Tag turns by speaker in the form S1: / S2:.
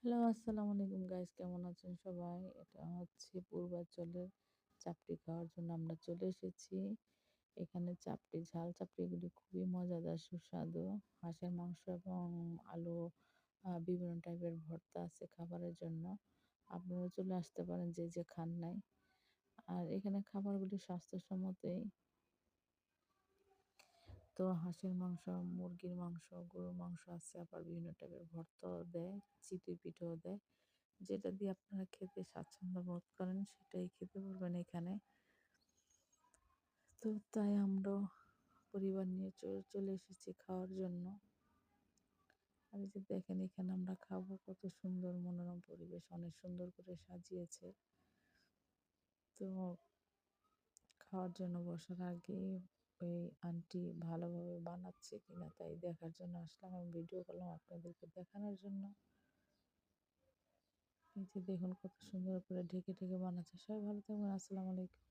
S1: Hello, আসসালামু আলাইকুম guys, কেমন আছেন সবাই? এটা হচ্ছে পূর্বাঞ্চলের চাপটি খাওয়ার জন্য আমরা চলে এসেছি। এখানে চাপটি, ঝাল চাপটিগুলি খুবই মজাদার, সুস্বাদু। হাঁসের মাংস এবং আলু, বিভিন্ন টাইপের ভর্তা আছে খাবারের জন্য। আপনারা চলে আসতে পারেন যে যে খান নাই। আর এখানে খাবারগুলি স্বাস্থ্যসম্মতই। তো হাঁসের মাংস, মুরগির মাংস, গরুর মাংস আছে, আবার বিভিন্ন টাইপের ভর্তাও দেয়, চিতই পিঠাও দেয়। যেটা দিয়ে আপনারা খেতে স্বাচ্ছন্দ্য বোধ করেন সেটাই খেতে পারবেন এখানে। তো তাই আমরা পরিবার নিয়ে চলে এসেছি খাওয়ার জন্য। আর এই যে দেখেন, এখানে আমরা খাবো, কত সুন্দর মনোরম পরিবেশ, অনেক সুন্দর করে সাজিয়েছে। তো খাওয়ার জন্য বসার আগে ওই আন্টি ভালোভাবে বানাচ্ছে কিনা তাই দেখার জন্য আসলাম এবং ভিডিও করলাম আপনাদেরকে দেখানোর জন্য। এই যে দেখুন কত সুন্দর করে ঢেকে ঢেকে বানাচ্ছে। সবাই ভালো থাকবেন। আসসালামু আলাইকুম।